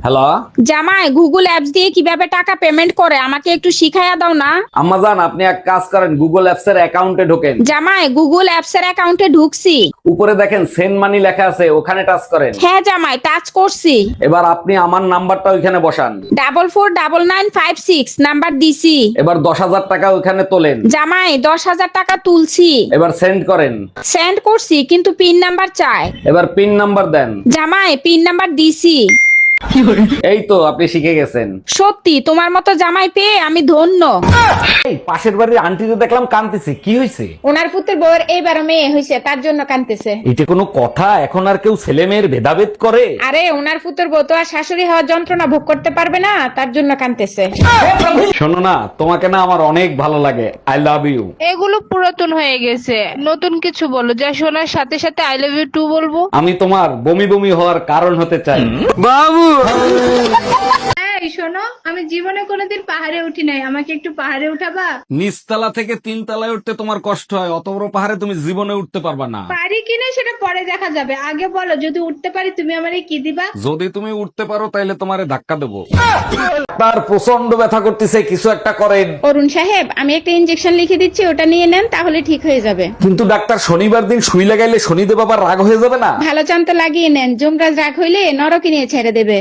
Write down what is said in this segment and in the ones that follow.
Hello. জামাই, Google apps দিয়ে কিভাবে টাকা পেমেন্ট করে আমাকে একটু শিখাইয়া দাও না। আম্মাজান, আপনি এক কাজ করেন, গুগল অ্যাপস এর অ্যাকাউন্টে ঢোকেন। জামাই, গুগল অ্যাপস এর অ্যাকাউন্টে ঢুকছি। উপরে দেখেন সেন্ড মানি লেখা আছে, ওখানে টাচ করেন। হ্যাঁ জামাই, টাচ করছি। এবার আপনি আমার নাম্বারটা ওইখানে বসান। 449956 নাম্বার দিছি। এবার 10,000 টাকা ওইখানে তোলেন। জামাই, 10,000 টাকা তুলছি। এবার সেন্ড করেন। সেন্ড করছি, কিন্তু পিন নাম্বার চায়। এবার পিন নাম্বার দেন। জামাই, পিন নাম্বার দিছি। এই তো আপনি শিখে গেছেন। সত্যি তোমার মতো জামাই পেয়ে আমি ধন্য। এই পাশের বাড়ির আন্টিতে দেখলাম কাঁদতেছে, কি হয়েছে? ওনার পুত্রের বউয়ের এইবার মেয়ে হয়েছে, তার জন্য কাঁদতেছে। এটা কোনো কথা? এখন আর কেউ ছেলে মেয়ের ভেদাভেদ করে? আরে ওনার পুত্রের বউ তো আর শাশুড়ি হওয়ার যন্ত্রণা ভোগ করতে পারবে না, তার জন্য কাঁদতেছে। শোনো না, তোমাকে না আমার অনেক ভালো লাগে। I love you. এগুলো পুরাতন হয়ে গেছে, নতুন কিছু বলো যা শোনার সাথে সাথে আই লাভ ইউ টু বলবো। আমি তোমার বমি বমি হওয়ার কারণ হতে চাই। এই শোনো, আমি জীবনে কোনোদিন পাহাড়ে উঠি নাই, আমাকে একটু পাহাড়ে উঠাবা? নিচতলা থেকে 3 তলায় উঠতে তোমার কষ্ট হয়, অত বড় পাহাড়ে তুমি জীবনে উঠতে পারবা না। পারি কিনা সেটা পরে দেখা যাবে, আগে বলো যদি উঠতে পারি তুমি আমারে কি দিবা? যদি তুমি উঠতে পারো তাইলে তোমারে ধাক্কা দেবো। তার প্রচন্ড ব্যথা করতেছে, কিছু একটা করেন। অরুণ সাহেব, আমি একটা ইনজেকশন লিখে দিচ্ছি, ওটা নিয়ে নেন, তাহলে ঠিক হয়ে যাবে। কিন্তু ডাক্তার, শনিবার দিন সুই লাগাইলে শনিদেব আবার রাগ হয়ে যাবে না? ভালো চান্তা লাগিয়ে নেন, যমরাজ রাগ হইলে নরকে নিয়ে ছেড়ে দেবে।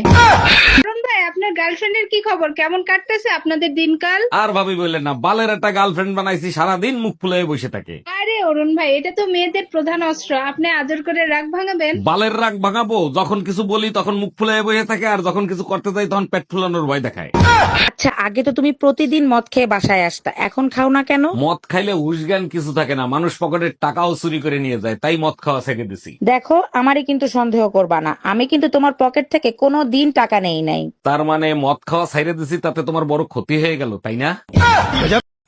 অরুণ ভাই, আপনার গার্লফ্রেন্ডের কি খবর? কেমন কাটতেছে আপনাদের দিনকাল? আর ভাবি বললেন না, বালের একটা গার্লফ্রেন্ড বানাইছি, সারাদিন মুখ ফুলে বসে থাকে। আরে অরুণ ভাই, এটা তো মেয়েদের প্রধান অস্ত্র, আপনি আদর করে রাগ ভাঙাবেন? বালের রাগ ভাঙাবো? যখন কিছু বলি তখন মুখ ফুলে বসে থাকে, আর যখন কিছু করতে যাই তখন পেট ফুলানোর ভয় দেখায়। আচ্ছা, আগে তো তুমি প্রতিদিন মদ খেয়ে বাসায় আসতা, এখন খাও না কেন? মদ খাইলে হুশ জ্ঞান কিছু থাকে না, মানুষ পকেটের টাকাও চুরি করে নিয়ে যায়, তাই মদ খাওয়া ছেড়ে দিছি। দেখো, আমারই কিন্তু সন্দেহ করবা না, আমি কিন্তু তোমার পকেট থেকে কোনো দিন টাকা নেই নাই। তার মানে মদ খাওয়া ছেড়ে দিছি, তাতে তোমার বড় ক্ষতি হয়ে গেল, তাই না?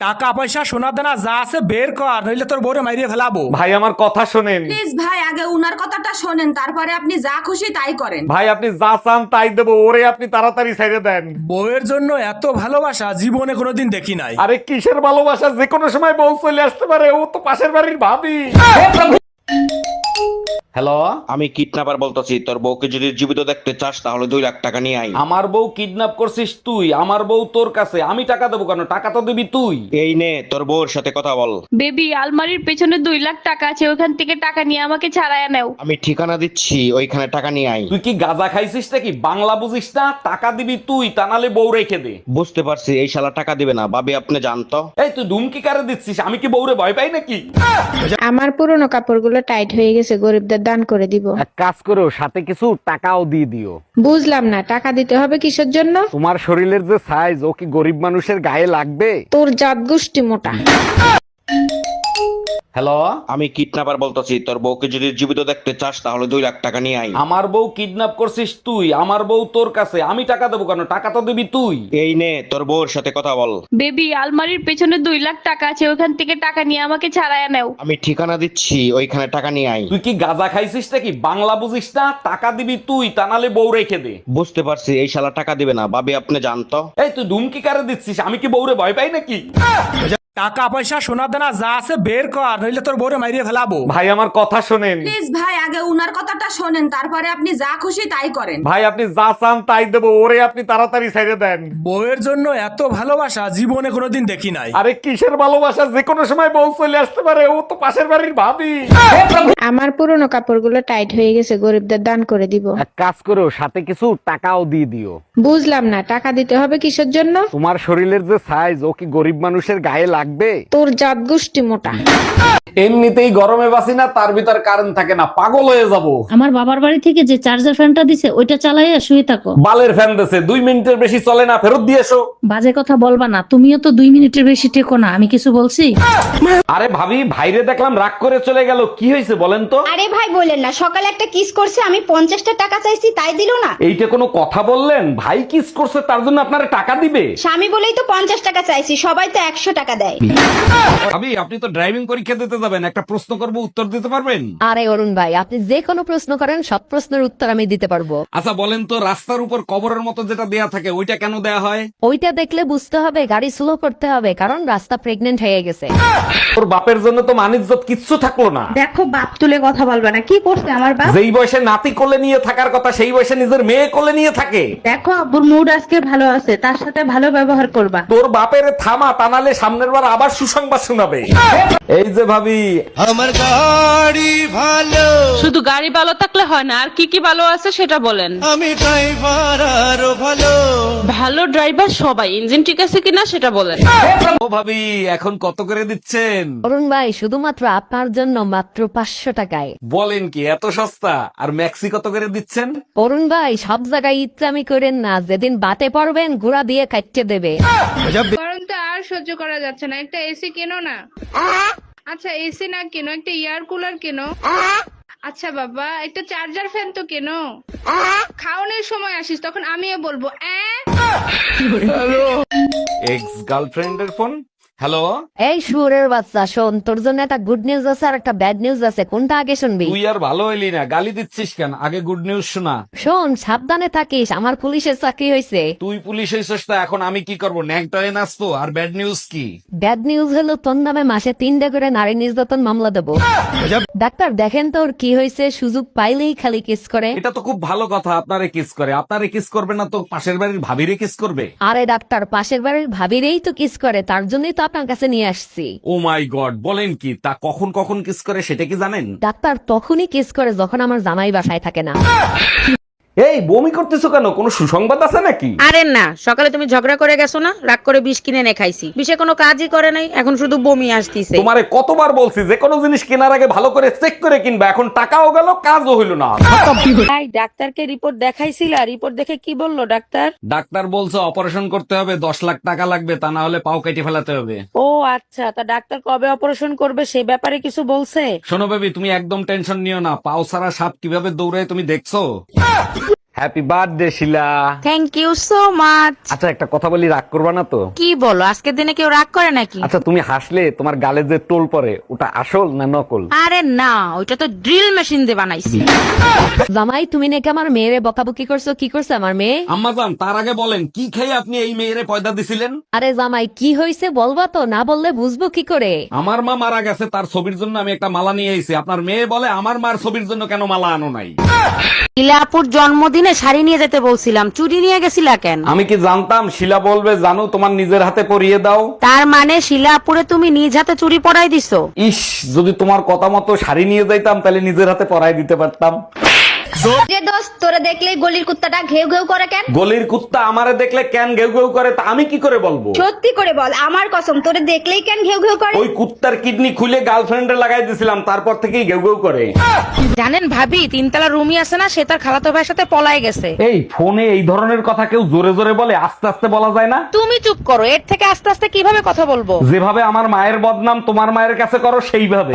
টাকা পয়সা সোনা দানা যা আছে বের কর, নইলে তোর বউরে মাইরিয়ে ফেলাবো। ভাই আমার কথা শোনেন। প্লিজ ভাই, আগে উনার কথাটা শোনেন, তারপরে আপনি যা খুশি তাই করেন। ভাই আপনি যা চান তাই দেবো, ওরে আপনি তাড়াতাড়ি ছেড়ে দেন। বউয়ের জন্য এত ভালোবাসা জীবনে কোনোদিন দেখি নাই। আরে কিসের ভালোবাসা, যে কোনো সময় বউ চলে আসতে পারে, ও তো পাশের বাড়ির ভাবি। হ্যালো। আমি কিডন্যাপার বলতেছি, তোর বউকে যদি জীবিত দেখতে চাস তাহলে 2 লাখ টাকা নিয়ে আই। আমার বউ কিডন্যাপ করছিস তুই? আমার বউ তোর কাছে, আমি টাকা দেবো কেন? টাকা তো দিবি তুই। এই নে তোর বউর সাথে কথা বল। বেবি, আলমারির পেছনে 2 লাখ টাকা আছে, ওখান থেকে টাকা নিয়ে আমাকে ছাড়াইয়া নেও। আমি ঠিকানা দিচ্ছি, ওইখানে টাকা নিয়ে আই। তুই কি গাঁজা খাইছিস নাকি? বাংলা বুঝিস না? টাকা দিবি তুই, তা নাহলে বউ রেখে দে। বুঝতে পারছি, এই শালা টাকা দিবে না। ভাবি আপনি জানতো। এই তুই ধুমকি কারে দিচ্ছিস? আমি কি বউরে ভয় পাই নাকি? আমার পুরনো কাপড়গুলো টাইট হয়ে গেছে, গরিবদের দান করে দিব। এক কাজ করো, সাথে কিছু টাকাও দিয়ে দিও। বুঝলাম না, টাকা দিতে হবে কিসের জন্য? তোমার শরীরের যে সাইজ, ও কি গরিব মানুষের গায়ে লাগবে? তোর জাত গোষ্ঠী মোটা। হ্যালো। আমি কিডন্যাপার বলতেছি, তোর বউকে যদি জীবিত দেখতে চাস তাহলে 2 লাখ টাকা নিয়ে আই। আমার বউ কিডন্যাপ করছিস তুই, আমার বউ তোর কাছে, আমি টাকা দেবো কেন? টাকা তো দিবি তুই। এই নে তোর বউর সাথে কথা বল। বেবি, আলমারির পেছনে 2 লাখ টাকা আছে, ওখান থেকে টাকা নিয়ে আমাকে ছাড়াইয়া নেও। আমি ঠিকানা দিচ্ছি, ওইখানে টাকা নিয়ে আই। তুই কি গাঁজা খাইছিস নাকি? বাংলা বুঝিস না? টাকা দিবি তুই, তা নাহলে বউ রেখে দে। বুঝতে পারছি, এই শালা টাকা দিবে না। ভাবি আপনি জানতো। এই তুই ধুমকি কারে দিচ্ছিস? আমি কি বউরে ভয় পাই নাকি? টাকা পয়সা সোনা দানা যা আছে বের কর, নইলে তোর বউরে মাইরিয়ে ফেলাবো। ভাই আমার কথা শোনেন। প্লিজ ভাই, আগে উনার কথাটা শোনেন, তারপরে আপনি যা খুশি তাই করেন। ভাই আপনি যা চান তাই দেবো, ওরে আপনি তাড়াতাড়ি ছেড়ে দেন। বউয়ের জন্য এত ভালোবাসা জীবনে কোনোদিন দেখি নাই। আরে কিসের ভালোবাসা, যে কোনো সময় বউ চলে আসতে পারে, ও তো পাশের বাড়ির ভাবি। আমার পুরনো কাপড়গুলো টাইট হয়ে গেছে, গরিবদের দান করে দিব। এক কাজ করো, সাথে কিছু টাকাও দিয়ে দিও। বুঝলাম না, টাকা দিতে হবে কিসের জন্য? তোমার শরীরের যে সাইজ, ও কি গরিব মানুষের গায়ে লাগবে? তোর জাত গোষ্ঠী মোটা। এমনিতেই গরমে বাসি না, তার ভিতর কারেন্ট থাকে না, পাগল হয়ে যাব। আমার বাবার বাড়ি থেকে যে চার্জার ফ্যানটা দিছে ওইটা চালাইয়া শুয়ে থাকো। বালের ফ্যান দেছে, 2 মিনিটের বেশি চলে না, ফেরত দিয়ে এসো। বাজে কথা বলবা না, তুমিও তো 2 মিনিটের বেশি টেকো না, আমি কিছু বলছি? আরে ভাবি, ভাইরে দেখলাম রাগ করে চলে গেল, কি হয়েছে বলেন তো? আরে ভাই বলেন না, সকালে একটা কিস করছে, আমি 50টা টাকা চাইছি তাই দিল না। এইটা কোনো কথা বললেন? ভাই কিস করছে তার জন্য আপনারা টাকা দিবে? স্বামী বলেই তো 50 টাকা চাইছি, সবাই তো 100 টাকা দেয়। ভাবি, আপনি তো ড্রাইভিং পরীক্ষা দিতে যাবেন, একটা প্রশ্ন করব, উত্তর দিতে পারবেন? আরে অরুণ ভাই, আপনি যে কোনো প্রশ্ন করেন, সব প্রশ্নের উত্তর আমি দিতে পারবো। আচ্ছা বলেন তো, রাস্তার উপর কবরের মতো যেটা দেয়া থাকে ওইটা কেন দেয়া হয়? ওইটা দেখলে বুঝতে হবে গাড়ি স্লো করতে হবে, কারণ রাস্তা প্রেগনেন্ট হয়ে গেছে। তোর বাপের জন্য তো মানিজ্জত কিচ্ছু থাকলো না। দেখো, বাপ তুলে কথা বলবে না। কি করছে আমার বাপ? যেই বয়সে নাতি কোলে নিয়ে থাকার কথা সেই বয়সে নিজের মেয়ে কোলে নিয়ে থাকে। দেখো, আব্বুর মুড আজকে ভালো আছে, তার সাথে ভালো ব্যবহার করবা। তোর বাপের থামা, তা নাহলে সামনের বার আবার সুসংবাদ শোনাবে। এই যে ভাবি, আমার গাড়ি ভালো, শুধু গাড়ি ভালো থাকলে হয় না, আর কি কি ভালো আছে সেটা বলেন। আমি ড্রাইভার আরো ভালো। ভালো ড্রাইভার সবাই, ইঞ্জিন ঠিক আছে কিনা সেটা বলেন। ও ভাবি, এখন কত করে দিচ্ছেন? অরুণ ভাই, শুধুমাত্র আপনার জন্য মাত্র 500 টাকায়। বলেন কি, এত সস্তা? আর ম্যাক্সি কত করে দিচ্ছেন? অরুণ ভাই, সব জায়গায় ইচ্ছামি করেন না, যেদিন বাতে পড়বেন ঘোড়া দিয়ে কাটতে দেবে। গরম তো আর সহ্য করা যাচ্ছে না, একটা এসি কেনো না। আচ্ছা এসি না কেনো, একটা এয়ার কুলার কেনো। আচ্ছা বাবা, একটা চার্জার ফ্যান তো কেনো। খাওয়ানোর সময় আসিস, তখন আমিও বলবো এক্স গার্লফ্রেন্ডের ফোন। হ্যালো, এই শুয়োরের বাচ্চা, শোন, তোর জন্য একটা গুড নিউজ আছে আর একটা ব্যাড নিউজ আছে, কোনটা আগে শুনবি? তুই আর ভালো হইলি না, গালি দিচ্ছিস কেন? আগে গুড নিউজ শোনা। শোন, সাবধানে থাকিস, আমার পুলিশের চাকরি হয়েছে। তুই পুলিশ হইছিস তো এখন আমি কি করবো? ন্যাংটা হয়ে নাচতো। আর ব্যাড নিউজ কি? ব্যাড নিউজ হলো তোর নামে মাসে 3টা করে নারী নির্যাতন মামলা দেবো। ডাক্তার দেখেন তোর কি হয়েছে, সুযোগ পাইলেই খালি কিস করে। এটা তো খুব ভালো কথা, আপনারে কিস করে। আপনারে কিস করবে না তো পাশের বাড়ির ভাবিরে কিস করবে? আরে ডাক্তার, পাশের বাড়ির ভাবিরেই তো কিস করে, তার জন্যই তো আপনার কাছে নিয়ে আসছি। ও মাই গড, বলেন কি? তা কখন কখন কিস করে সেটা কি জানেন? ডাক্তার, তখনই কিস করে যখন আমার জামাই বাসায় থাকে না। এই বমি করতেছো কেন? কোনো সুসংবাদ আছে নাকি? আরে না, সকালে তুমি ঝগড়া করে গেছো না, রাগ করে বিষ কিনে এনে খাইছি, বিষে কোনো কাজই করে নাই, এখন শুধু বমি আসতিছে। তোমারে কতবার বলছি যে কোনো জিনিস কেনার আগে ভালো করে চেক করে কিনবা, এখন টাকাও গেল, কাজও হইল না। ভাই, ডাক্তারকে রিপোর্ট দেখাইছিলা? রিপোর্ট দেখে কি বললো ডাক্তার? ডাক্তার বলছে অপারেশন করতে হবে, 10 লাখ টাকা লাগবে, তা না হলে পাও কেটে ফেলাতে হবে। ও আচ্ছা, তা ডাক্তার কবে অপারেশন করবে সে ব্যাপারে কিছু বলছে? শোনো বেবি, তুমি একদম টেনশন নিও না। পাও ছাড়া সাপ কিভাবে দৌড়ায় তুমি দেখছো? Happy birthday Sheela. Thank you so much. আচ্ছা একটা কথা বলি, রাগ করবা না তো? কি বলো, আজকের দিনে কেউ রাগ করে নাকি? আচ্ছা তুমি হাসলে তোমার গালে যে টোল পরে ওটা আসল না নকল? আরে না, ওইটা তো ড্রিল মেশিন দিয়ে বানাইছি। জামাই, তুমি নাকি আমার মেয়েরে বকাবকি করছো? কি করছে আমার মেয়ে? আম্মাজান, তার আগে বলেন কি খেয়ে আপনি এই মেয়েরে পয়দা দিছিলেন? আরে জামাই, কি হয়েছে বলবা তো, না বললে বুঝবো কি করে? আমার মা মারা গেছে, তার ছবির জন্য আমি একটা মালা নিয়ে এসেছি। আপনার মেয়ে বলে আমার মার ছবির জন্য কেন মালা আনো নাই? শিলাপুর জন্মদিনে শাড়ি নিয়ে যেতে বলছিলাম, চুরি নিয়ে গেছিলা কেন? আমি কি জানতাম শিলা বলবে জানো তোমার নিজের হাতে পরিয়ে দাও? তার মানে শিলাপুরে তুমি নিজ হাতে চুরি পরাই দিছো? ইস, যদি তোমার কথা মতো শাড়ি নিয়ে যাইতাম তাহলে নিজের হাতে পরাই দিতে পারতাম। যে দোস্ত, তোরে দেখলে গলির কুত্তাটা ঘেউ ঘেউ করে কেন? গলির কুত্তা আমারে দেখলে কেন ঘেউ ঘেউ করে তা আমি কি করে বলবো? সত্যি করে বল, আমার কসম, তোরে দেখলেই কেন ঘেউ ঘেউ করে? ওই কুত্তার কিডনি খুলে গার্লফ্রেন্ডে লাগাই দিছিলাম, তারপর থেকেই ঘেউ ঘেউ করে। জানেন ভাবি, 3তলা রুমি আছে না, সে তার খালাতো ভাইয়ের সাথে পলাই গেছে। এই ফোনে এই ধরনের কথা কেউ জোরে জোরে বলে, আস্তে আস্তে বলা যায় না? তুমি চুপ করো, এর থেকে আস্তে আস্তে কিভাবে কথা বলবো? যেভাবে আমার মায়ের বদনাম তোমার মায়ের কাছে করো সেইভাবে।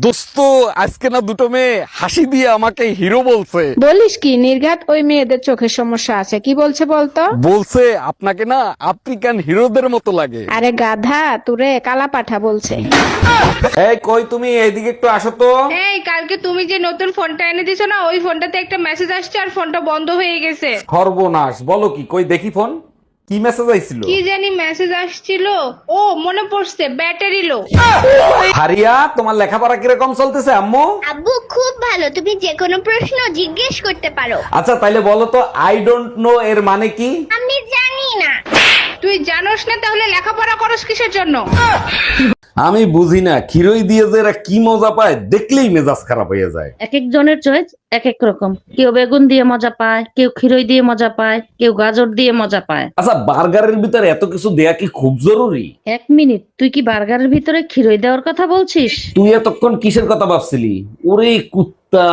দোস্ত, আজকে না দুটো মেয়ে হাসি দিয়ে আমাকে হিরো বলছে। বলিস কি নির্ঘাত, ওই মেয়েদের চোখের সমস্যা আছে। কি বলছে বলতো? বলছে আপনাকে না আফ্রিকান হিরোদের মতো লাগে। আরে গাধা, তুরে কালা পাঠা বলছে। এই কই তুমি, এইদিকে একটু আসো তো। এই কালকে তুমি যে নতুন ফোনটা এনে দিছো না, ওই ফোনটাতে একটা মেসেজ আসছে আর ফোনটা বন্ধ হয়ে গেছে। সর্বনাশ, বলো কি? কই দেখি ফোন, কি মেসেজ আইছিল? কি জানি মেসেজ আসছিল। ও মনে পড়ছে, ব্যাটারি লো। হারিয়া, তোমার লেখাপড়া কিরকম চলতেছে আম্মু? আব্বু খুব ভালো, তুমি যে কোনো প্রশ্ন জিজ্ঞেস করতে পারো। আচ্ছা তাইলে বলো তো, আই ডোন্ট নো এর মানে কি? আমি জানি না। তুই জানোস না, তাহলে লেখাপড়া করস কিসের জন্য? আমি বুঝি না, খিরই দিয়ে যে এরা কি মজা পায়, দেখলেই মেজাজ খারাপ হয়ে যায়। এক একজনের চয়েস এক এক রকম, কেউ বেগুন দিয়ে মজা পায়, কেউ ক্ষীরই দিয়ে মজা পায়, কেউ গাজর দিয়ে মজা পায়। আচ্ছা বার্গারের ভিতরে এত কিছু দেয়া কি খুব জরুরি? 1 মিনিট, তুই কি বার্গারের ভিতরে ক্ষীরই দেওয়ার কথা বলছিস? তুই এতক্ষণ কিসের কথা ভাবছিলি? ওরে কুত্তা।